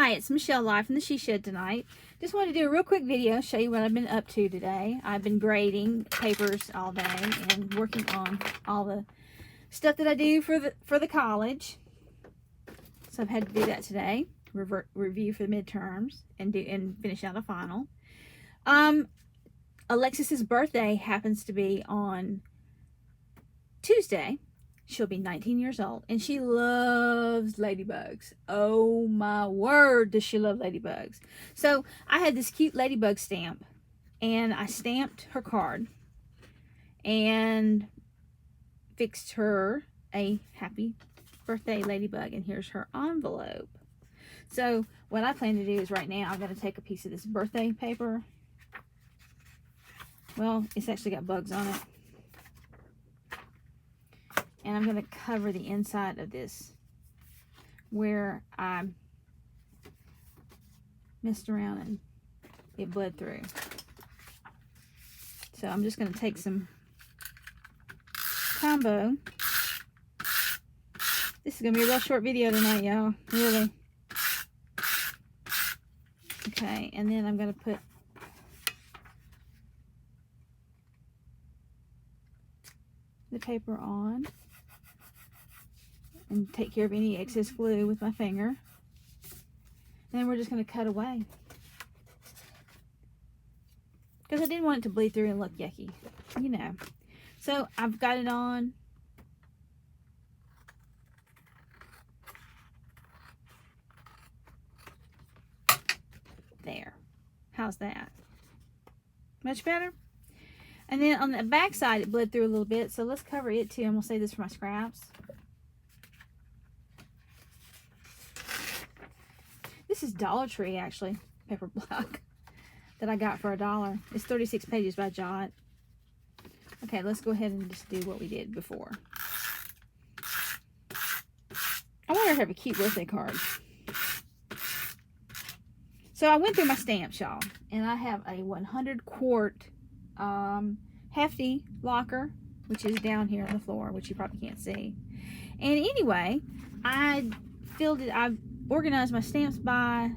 Hi, it's Michelle live from the She Shed tonight. Just wanted to do a real quick video, show you what I've been up to today. I've been grading papers all day and working on all the stuff that I do for the college. So I've had to do that today. Review for the midterms and finish out a final. Alexis's birthday happens to be on Tuesday. She'll be 19 years old, and she loves ladybugs. Oh my word, does she love ladybugs. So I had this cute ladybug stamp, and I stamped her card and fixed her a happy birthday ladybug, and here's her envelope. So what I plan to do is right now I'm going to take a piece of this birthday paper. Well, it's actually got bugs on it. And I'm going to cover the inside of this where I messed around and it bled through. So I'm just going to take some combo. This is going to be a real short video tonight, y'all. Really. Okay, and then I'm going to put the paper on and take care of any excess glue with my finger. Then we're just going to cut away, because I didn't want it to bleed through and look yucky, you know. So I've got it on. There. How's that? Much better? And then on the back side it bled through a little bit, so let's cover it too. I'm going to save this for my scraps. This is Dollar Tree, actually, paper block that I got for $1. It's 36 pages by Jot. Okay, let's go ahead and just do what we did before. I want her to have a cute birthday card. So I went through my stamps, y'all, and I have a 100 quart hefty locker, which is down here on the floor, which you probably can't see. And anyway, I organized my stamps by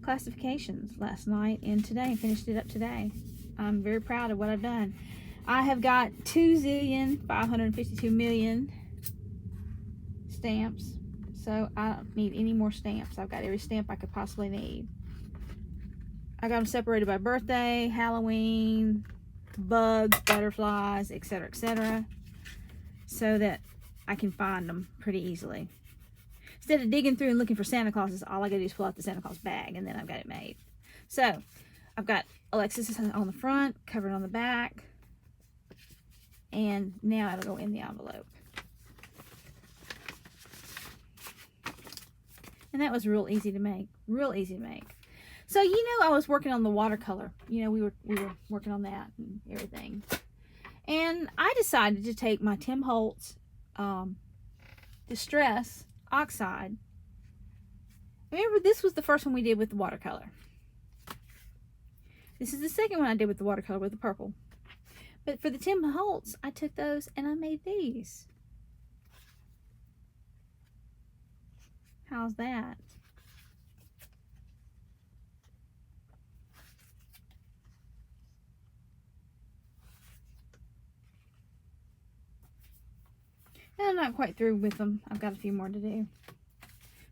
classifications last night and today, and finished it up today. I'm very proud of what I've done. I have got 2,552,000,000 stamps, so I don't need any more stamps. I've got every stamp I could possibly need. I got them separated by birthday, Halloween, bugs, butterflies, etc., so that I can find them pretty easily. Instead of digging through and looking for Santa Clauses, all I gotta do is pull out the Santa Claus bag, and then I've got it made. So I've got Alexis on the front, covered on the back, and now it'll go in the envelope. And that was real easy to make. Real easy to make. So, you know, I was working on the watercolor. You know, we were working on that and everything. And I decided to take my Tim Holtz Distress Oxide. Remember, this was the first one we did with the watercolor. This is the second one I did with the watercolor with the purple. But for the Tim Holtz, I took those and I made these. How's that? And I'm not quite through with them. I've got a few more to do.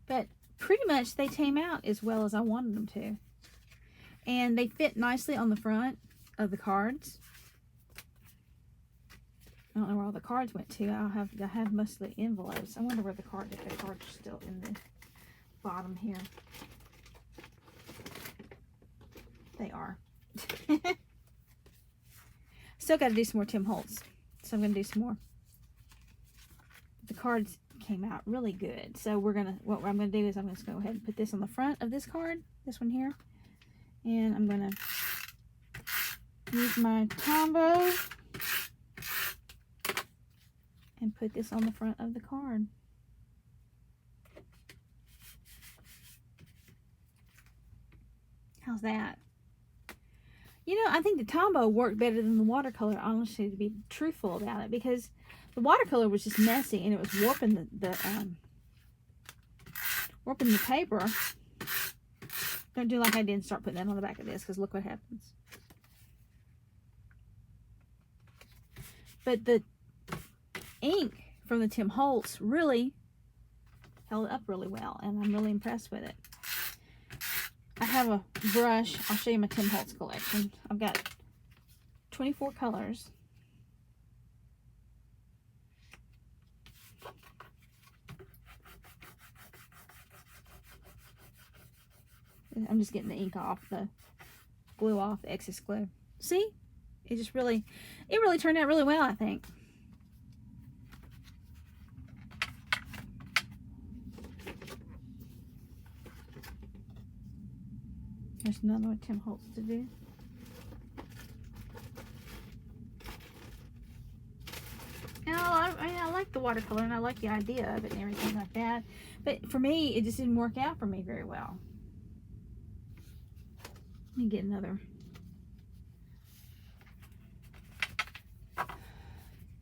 But pretty much they came out as well as I wanted them to. And they fit nicely on the front of the cards. I don't know where all the cards went to. I have mostly envelopes. I wonder where the cards are still in the bottom here. They are. Still got to do some more Tim Holtz. So I'm going to do some more. The cards came out really good. So what I'm going to do is I'm just going to go ahead and put this on the front of this card, this one here. And I'm going to use my combo and put this on the front of the card. How's that? You know, I think the Tombow worked better than the watercolor, honestly, to be truthful about it, because the watercolor was just messy and it was warping the paper. Don't do like I did and start putting that on the back of this, because look what happens. But the ink from the Tim Holtz really held up really well, and I'm really impressed with it. I have a brush. I'll show you my Tim Holtz collection. I've got 24 colors. I'm just getting the ink off, the glue off, the excess glue. See? It just really, it really turned out really well, I think. There's another one, Tim Holtz, to do. And I like the watercolor, and I like the idea of it and everything like that. But for me, it just didn't work out for me very well. Let me get another.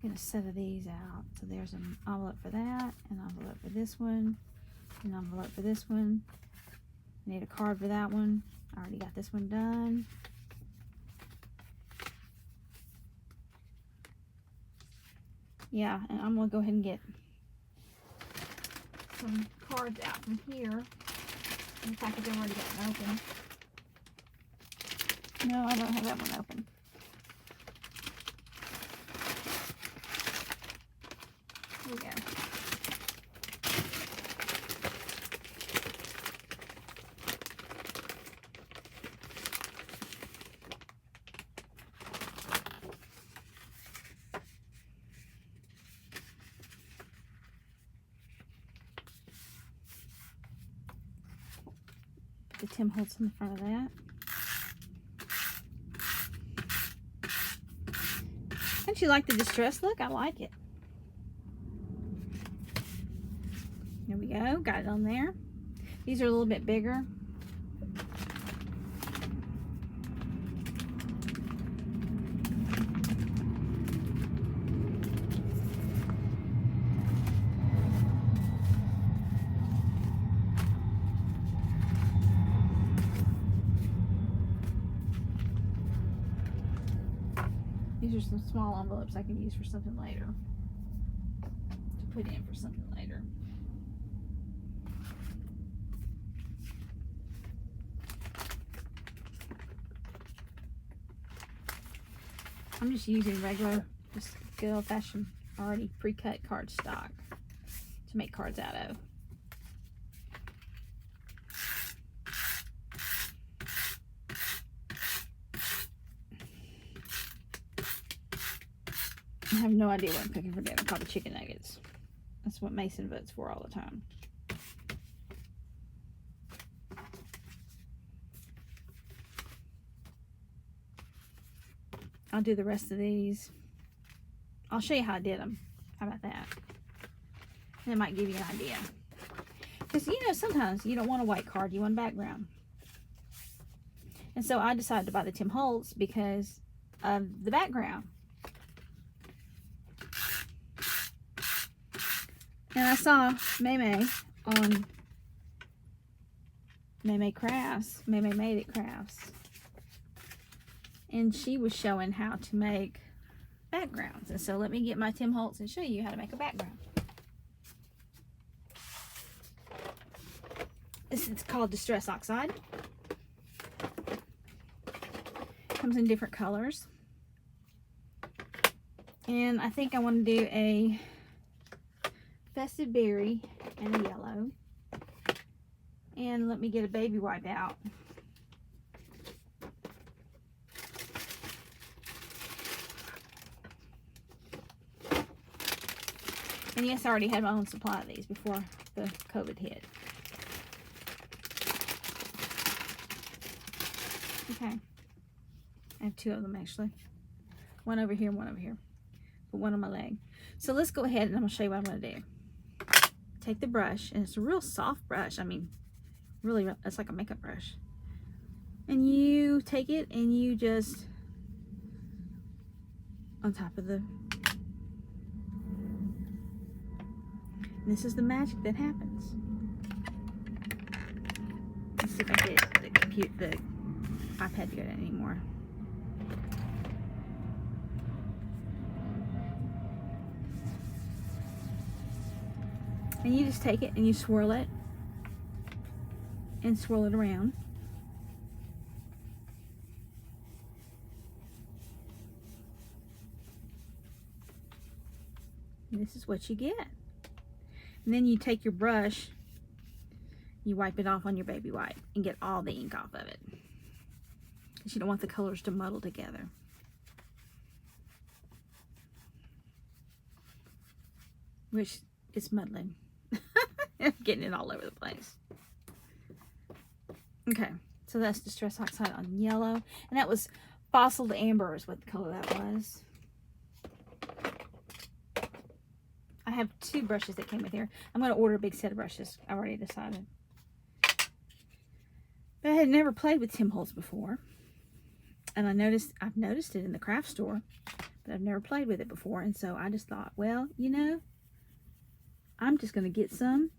Get a set of these out. So there's an envelope for that, an envelope for this one, an envelope for this one. I need a card for that one. I already got this one done. Yeah, and I'm gonna go ahead and get some cards out from here. In fact, I've already got it open. No, I don't have that one open. Here we go. Put the Tim Holtz in the front of that. Don't you like the distress look? I like it. There we go. Got it on there. These are a little bit bigger. These are some small envelopes I can use for something later. To put in for something later. I'm just using regular, just good old-fashioned, already pre-cut cardstock to make cards out of. I have no idea what I'm cooking for dinner. Probably chicken nuggets. That's what Mason votes for all the time. I'll do the rest of these. I'll show you how I did them. How about that? And it might give you an idea. Because, you know, sometimes you don't want a white card. You want a background. And so I decided to buy the Tim Holtz because of the background. And I saw Maymay on Maymay Crafts. Maymay Made It Crafts. And she was showing how to make backgrounds. And so let me get my Tim Holtz and show you how to make a background. This is called Distress Oxide. Comes in different colors. And I think I want to do a festive berry and a yellow. And let me get a baby wipe out. And yes, I already had my own supply of these before the COVID hit. Okay. I have two of them actually. One over here and one over here. Put one on my leg. So let's go ahead and I'm going to show you what I'm going to do. Take the brush, and it's a real soft brush. I mean, really, it's like a makeup brush. And you take it and you just, on top of the, this is the magic that happens. Let's see if I get the the iPad to go down anymore. And you just take it and you swirl it and swirl it around. And this is what you get. And then you take your brush, you wipe it off on your baby wipe and get all the ink off of it. Because you don't want the colors to muddle together. Which is muddling. I'm getting it all over the place. Okay, so that's Distress Oxide on yellow. And that was Fossil Amber is what the color that was. I have 2 brushes that came with here. I'm going to order a big set of brushes. I've already decided. But I had never played with Tim Holtz before. And I've noticed it in the craft store. But I've never played with it before. And so I just thought, well, you know, I'm just going to get some.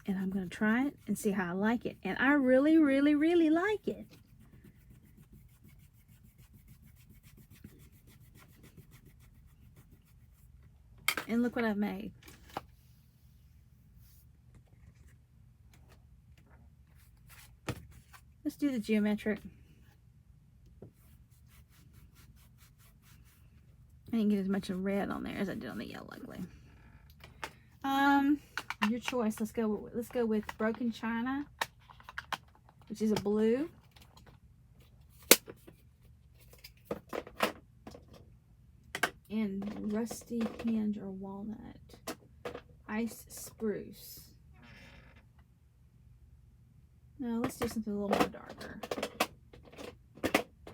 And I'm going to try it and see how I like it. And I really, really, really like it. And look what I've made. Let's do the geometric. I didn't get as much of red on there as I did on the yellow, luckily. Your choice. Let's go with Broken China, which is a blue. And Rusty Hinge or Walnut. Ice Spruce. No, let's do something a little more darker.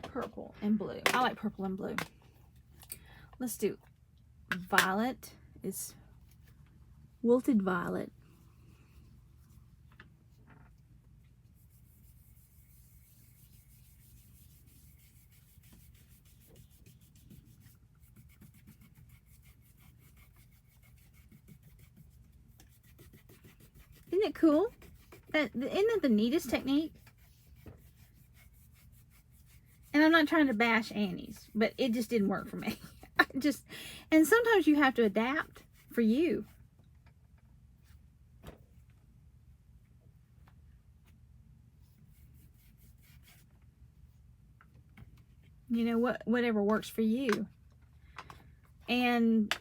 Purple and blue. I like purple and blue. Let's do Violet. It's Wilted Violet. Isn't it cool? Isn't that the neatest technique? And I'm not trying to bash Annie's, but it just didn't work for me. And sometimes you have to adapt for you. You know, whatever works for you. And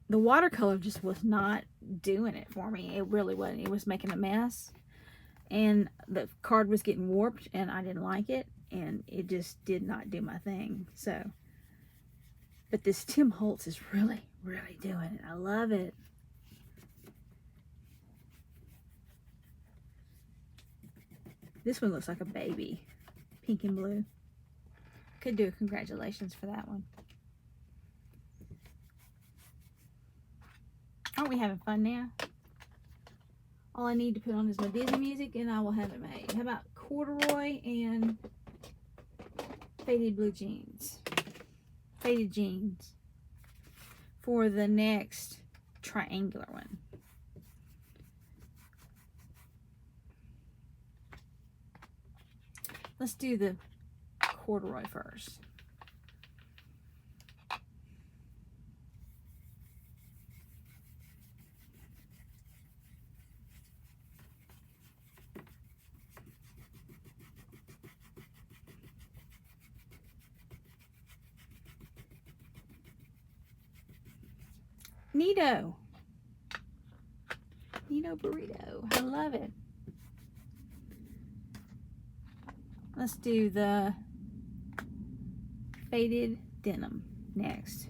the watercolor just was not doing it for me. It really wasn't. It was making a mess. And the card was getting warped and I didn't like it. And it just did not do my thing. So, but this Tim Holtz is really, really doing it. I love it. This one looks like a baby. Pink and blue. Could do a congratulations for that one. Aren't we having fun now? All I need to put on is my Disney music and I will have it made. How about corduroy and faded blue jeans? Faded jeans for the next triangular one. Let's do the corduroy first. Neato. Neato burrito. I love it. Let's do the faded denim next.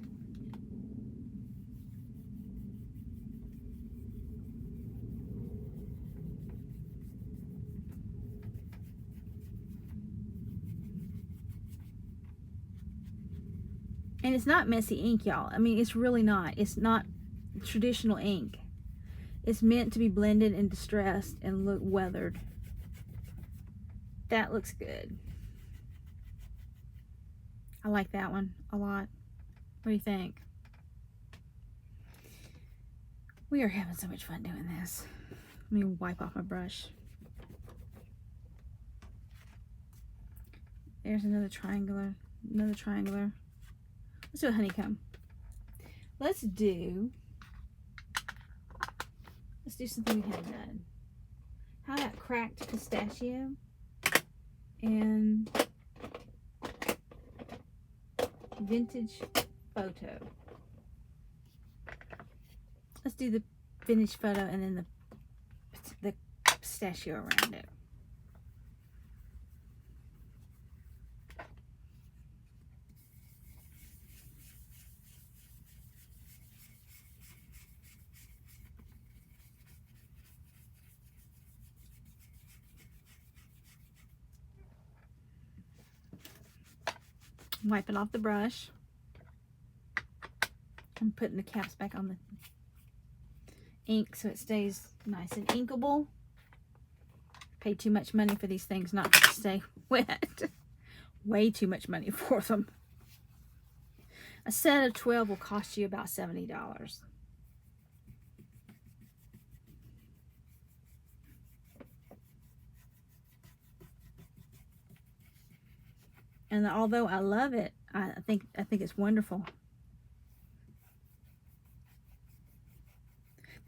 And it's not messy ink, y'all. I mean, it's really not. It's not traditional ink. It's meant to be blended and distressed and look weathered. That looks good. I like that one a lot. What do you think? We are having so much fun doing this. Let me wipe off my brush. There's another triangular. Another triangular. Let's do a honeycomb. Let's do something we haven't done. How about cracked pistachio and vintage photo? Let's do the vintage photo and then the pistachio around it. Wipe it off the brush. I'm putting the caps back on the ink so it stays nice and inkable. Paid too much money for these things not to stay wet. Way too much money for them. A set of 12 will cost you about $70. And although I love it, I think it's wonderful.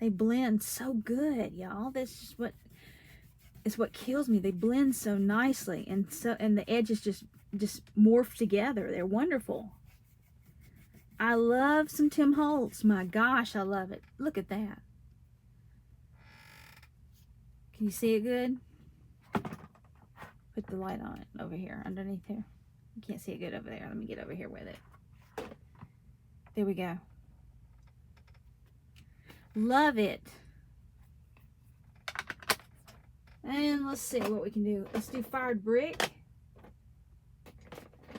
They blend so good, y'all. That's just what kills me. They blend so nicely, and the edges just morph together. They're wonderful. I love some Tim Holtz. My gosh, I love it. Look at that. Can you see it good? Put the light on it over here, underneath here. You can't see it good over there. Let me get over here with it. There we go. Love it. And let's see what we can do. Let's do fired brick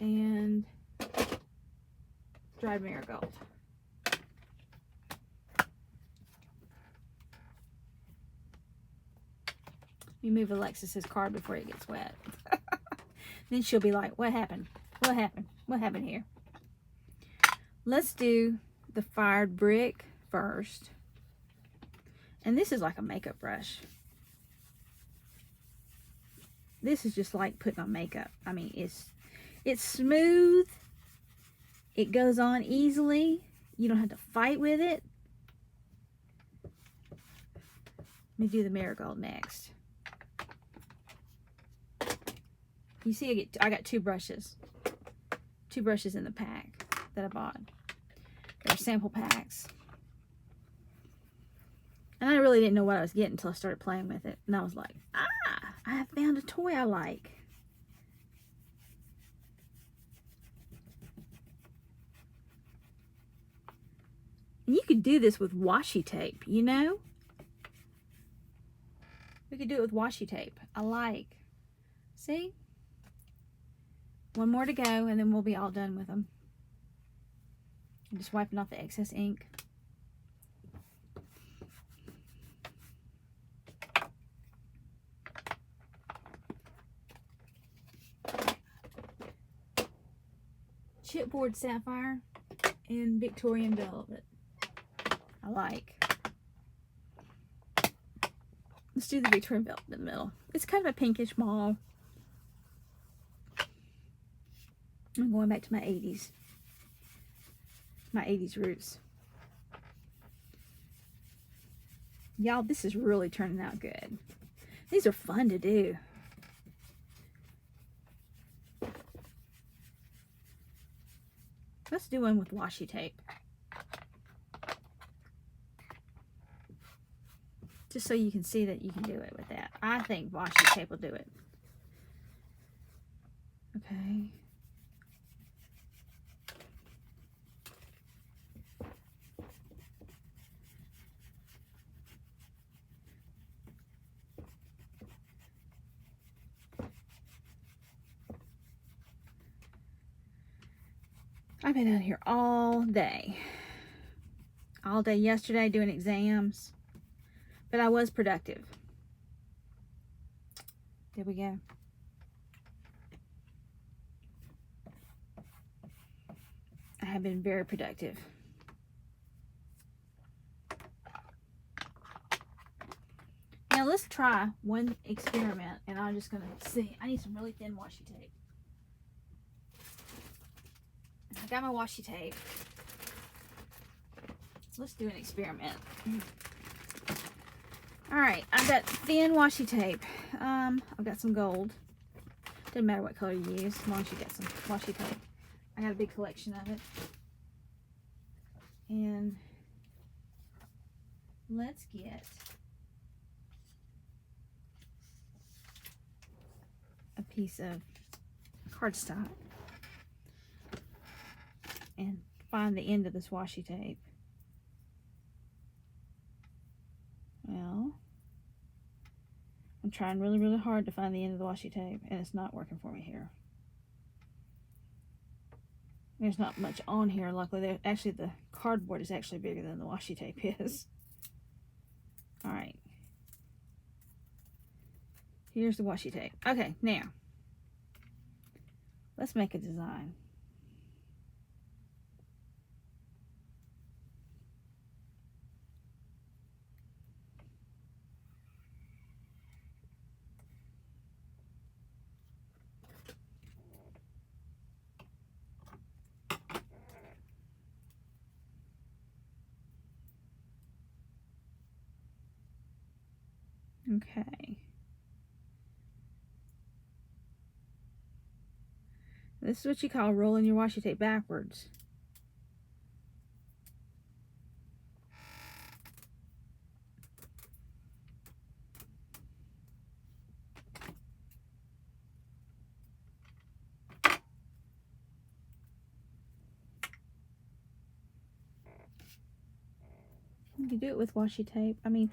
and dried marigold. You move Alexis's card before it gets wet. Then she'll be like, what happened? What happened? What happened here? Let's do the fired brick first. And this is like a makeup brush. This is just like putting on makeup. I mean, it's smooth. It goes on easily. You don't have to fight with it. Let me do the marigold next. You see, I got two brushes. Two brushes in the pack that I bought. They're sample packs. And I really didn't know what I was getting until I started playing with it. And I was like, I have found a toy I like. And you could do this with washi tape, you know? We could do it with washi tape. I like. See? One more to go, and then we'll be all done with them. I'm just wiping off the excess ink. Chipboard sapphire and Victorian velvet. I like. Let's do the Victorian velvet in the middle. It's kind of a pinkish mauve. I'm going back to my 80s. My 80s roots. Y'all, this is really turning out good. These are fun to do. Let's do one with washi tape. Just so you can see that you can do it with that. I think washi tape will do it. Okay. I've been out here all day yesterday doing exams, but I was productive. There we go. I have been very productive. Now let's try one experiment, and I'm just gonna see. I need some really thin washi tape. I got my washi tape. Let's do an experiment. Alright, I've got thin washi tape. I've got some gold. Doesn't matter what color you use, as long as you get some washi tape. I got a big collection of it. And let's get a piece of cardstock and find the end of this washi tape. Well, I'm trying really, really hard to find the end of the washi tape, and it's not working for me here. There's not much on here, luckily. Actually, the cardboard is actually bigger than the washi tape is. Alright. Here's the washi tape. Okay, now, let's make a design. Okay. This is what you call rolling your washi tape backwards. You can do it with washi tape. I mean,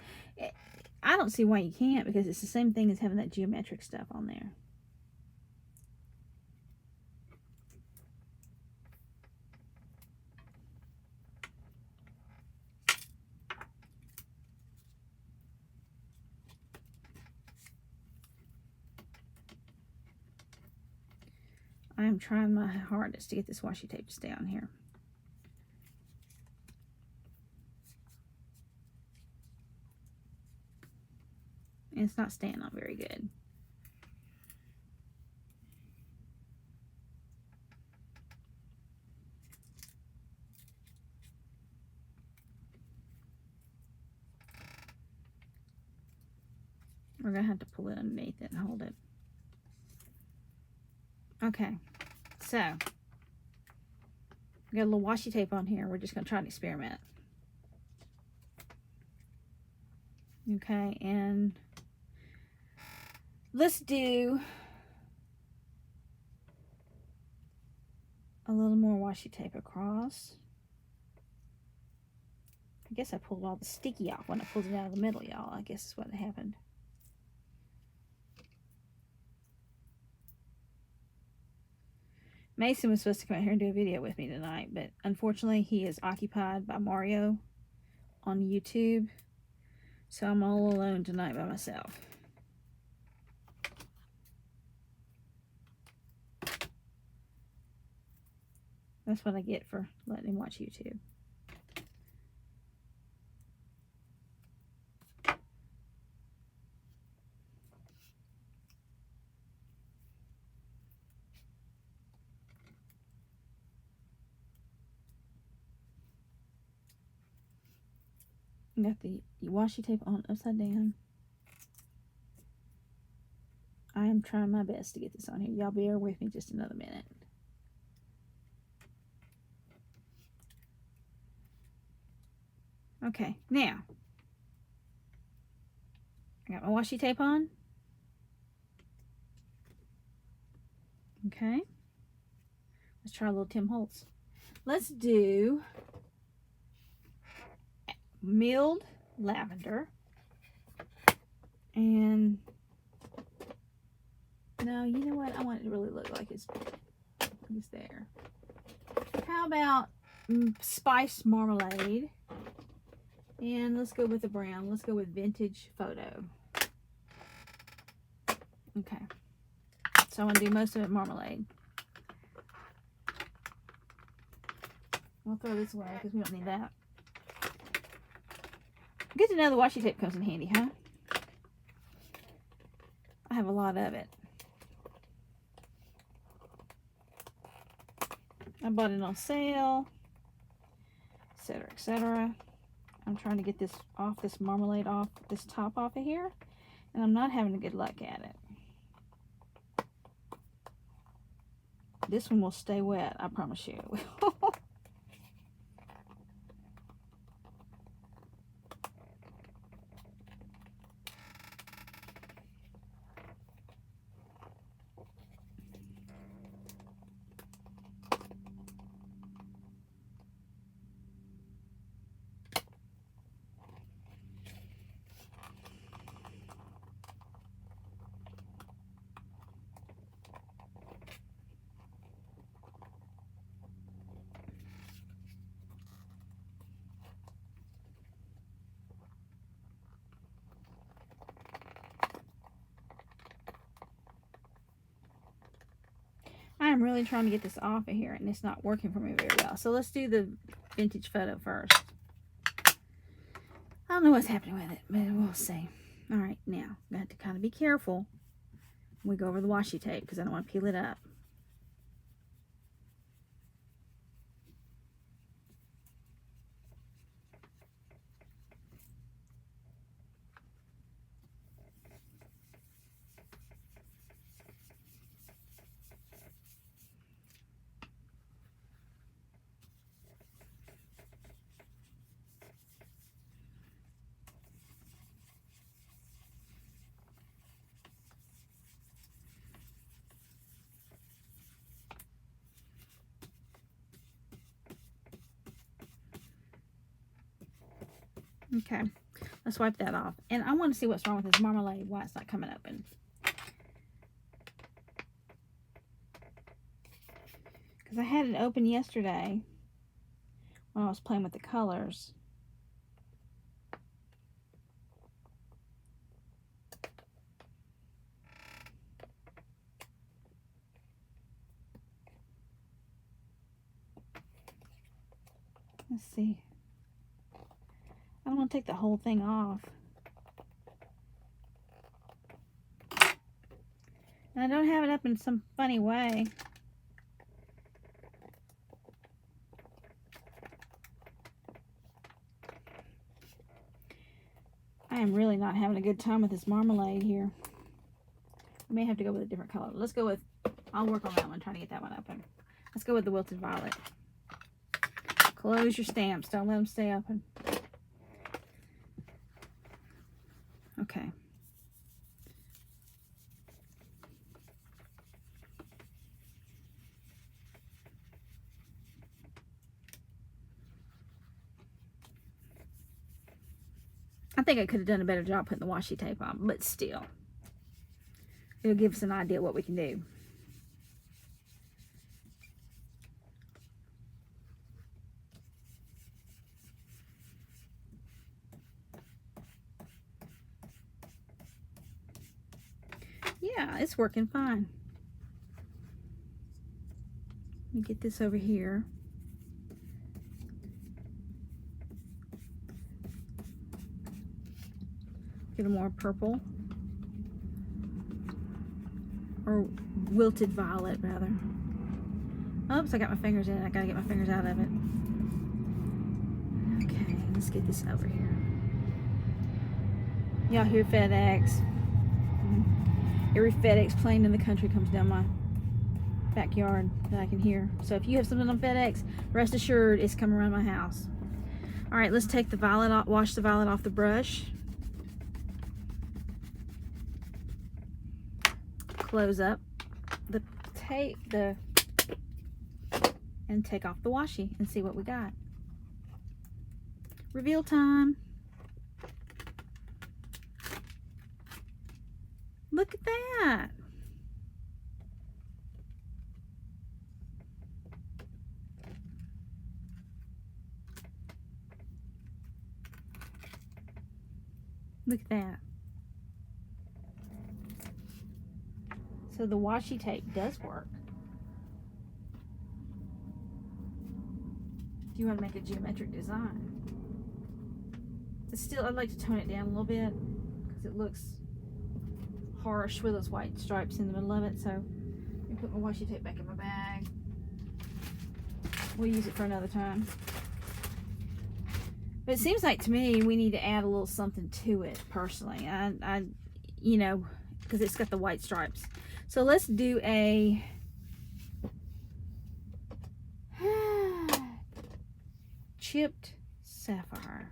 I don't see why you can't, because it's the same thing as having that geometric stuff on there. I am trying my hardest to get this washi tape to stay on here. And it's not staying on very good. We're going to have to pull it underneath it and hold it. Okay, so we got a little washi tape on here. We're just going to try an experiment. Okay, and let's do a little more washi tape across. I guess I pulled all the sticky off when I pulled it out of the middle, y'all. I guess is what happened. Mason was supposed to come out here and do a video with me tonight, but unfortunately he is occupied by Mario on YouTube. So I'm all alone tonight by myself. That's what I get for letting him watch YouTube. Got the washi tape on upside down. I am trying my best to get this on here. Y'all bear with me just another minute. Okay, now I got my washi tape on. Okay, let's try a little Tim Holtz. Let's do milled lavender, and no, you know what? I want it to really look like it's there. How about spiced marmalade? And let's go with the brown. Let's go with vintage photo. Okay, so I'm gonna do most of it marmalade. I'll throw this away because we don't need that. Good to know the washi tape comes in handy, huh? I have a lot of it. I bought it on sale, etc., etc. I'm trying to get this off, this marmalade off, this top off of here, and I'm not having a good luck at it. This one will stay wet, I promise you. I am really trying to get this off of here, and it's not working for me very well. So let's do the vintage photo first. I don't know what's happening with it, but we'll see. All right, now, I have to kind of be careful when we go over the washi tape because I don't want to peel it up. Okay, let's wipe that off. And I want to see what's wrong with this marmalade, why it's not coming open. Because I had it open yesterday when I was playing with the colors. Let's see. I don't want to take the whole thing off. And I don't have it up in some funny way. I am really not having a good time with this marmalade here. I may have to go with a different color. Let's go with, I'll work on that one, trying to get that one open. Let's go with the wilted violet. Close your stamps. Don't let them stay open. Okay. I think I could have done a better job putting the washi tape on, but still. It'll give us an idea what we can do. Yeah, it's working fine. Let me get this over here. Get a more purple. Or wilted violet, rather. Oops, I got my fingers in it. I gotta get my fingers out of it. Okay, let's get this over here. Y'all hear FedEx. Every FedEx plane in the country comes down my backyard that I can hear. So if you have something on FedEx, rest assured it's coming around my house. All right, let's take the violet off, wash the violet off the brush. Close up the tape, and take off the washi and see what we got. Reveal time. Look at that. Look at that. So the washi tape does work. If you want to make a geometric design. But still, I'd like to tone it down a little bit because it looks harsh with those white stripes in the middle of it. So let me put my washi tape back in my bag. we'll use it for another time. But it seems like to me we need to add a little something to it personally. I you know, because it's got the white stripes. So let's do a chipped sapphire.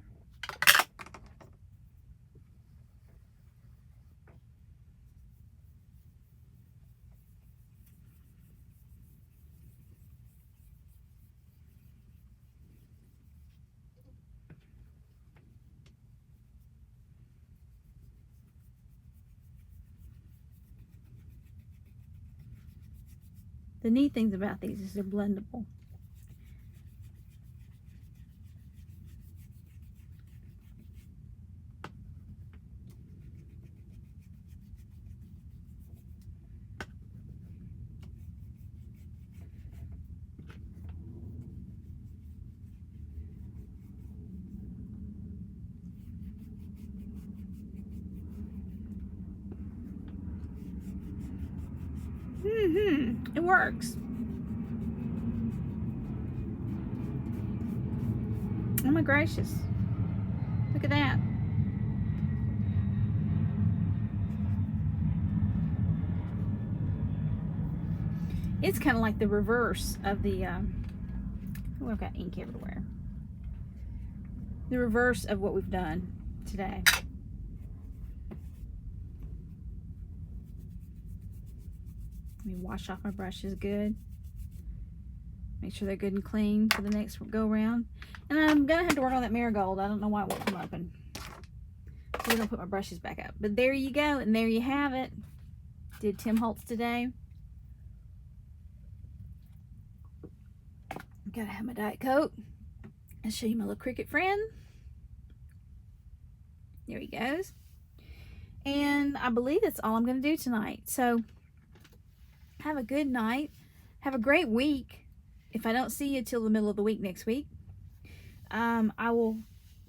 The neat things about these is they're blendable. It works. Oh my gracious. Look at that. It's kind of like the reverse of the, oh, I've got ink everywhere. The reverse of what we've done today. Let me wash off my brushes good. Make sure they're good and clean for the next go around. And I'm gonna have to work on that marigold. I don't know why it won't come open. So we're gonna put my brushes back up. But there you go, and there you have it. Did Tim Holtz today. Gotta have my Diet Coke. And show you my little cricket friend. There he goes. And I believe that's all I'm gonna do tonight. So have a good night. Have a great week. If I don't see you till the middle of the week next week, I will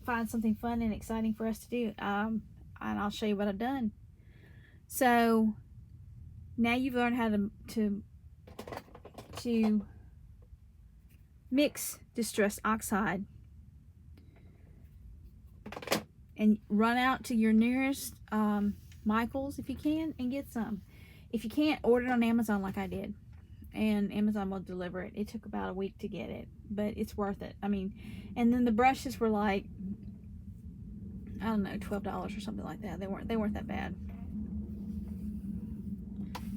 find something fun and exciting for us to do, and I'll show you what I've done. So now you've learned how to mix Distress Oxide, and run out to your nearest Michael's if you can and get some. If you can't, order it on Amazon like I did. And Amazon will deliver it. It took about a week to get it, but it's worth it. I mean, and then the brushes were like, I don't know, $12 or something like that. They weren't that bad.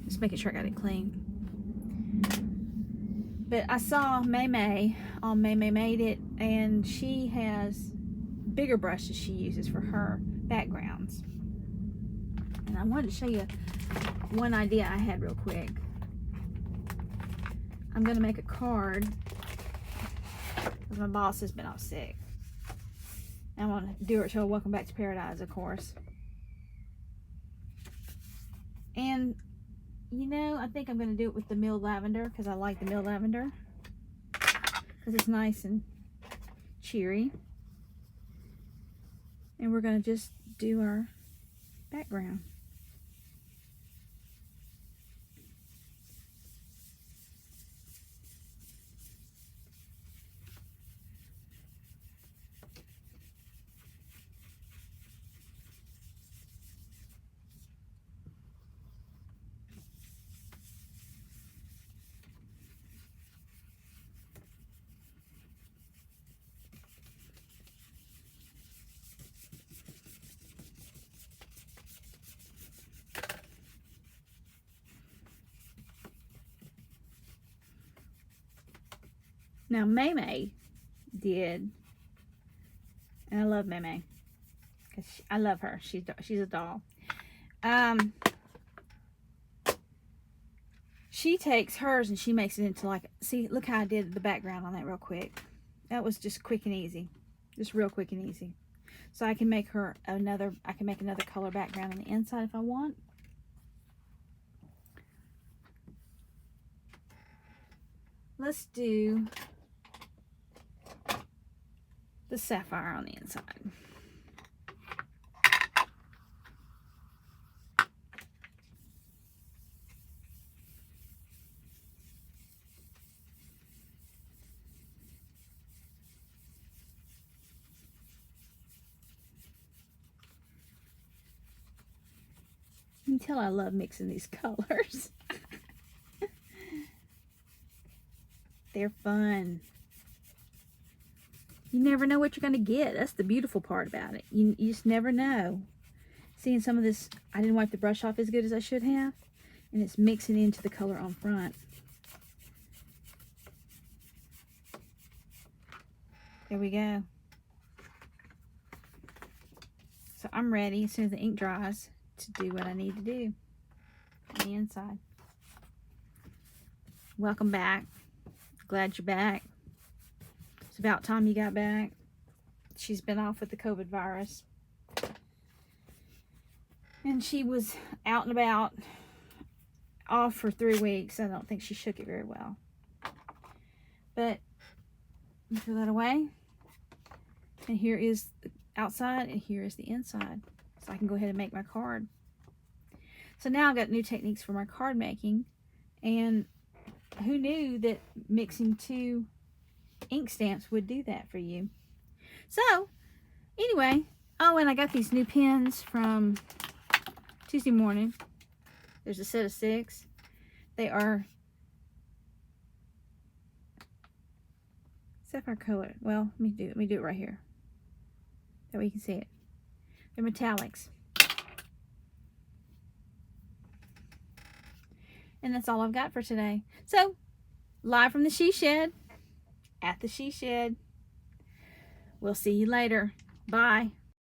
Just making sure I got it clean. But I saw May on May Made It, and she has bigger brushes she uses for her backgrounds. And I wanted to show you one idea I had real quick. I'm going to make a card because my boss has been off sick. I'm going to do it till Welcome Back to Paradise, of course. And, you know, I think I'm going to do it with the milled lavender because I like the milled lavender. Because it's nice and cheery. And we're going to just do our background. Now, May did, and I love May because I love her. She's a doll. She takes hers and she makes it into like, see, look how I did the background on that real quick. That was just quick and easy, just real quick and easy. So I can make her another. I can make another color background on the inside if I want. Let's do the sapphire on the inside. can tell I love mixing these colors. They're fun. You never know what you're going to get. That's the beautiful part about it. You just never know. Seeing some of this, I didn't wipe the brush off as good as I should have. And it's mixing into the color on front. There we go. So I'm ready as soon as the ink dries to do what I need to do on the inside. Welcome back. Glad you're back. It's about time you got back. She's been off with the COVID virus. And she was out and about, off for 3 weeks. I don't think she shook it very well. But you throw that away. And here is the outside and here is the inside. So I can go ahead and make my card. So now I've got new techniques for my card making. And who knew that mixing 2 ink stamps would do that for you? So anyway, oh, and I got these new pens from Tuesday morning. There's a set of 6. They are sapphire color. Well, let me do it right here. That way you can see it. They're metallics. And that's all I've got for today. So, live from the she shed, at the she shed. We'll see you later. Bye.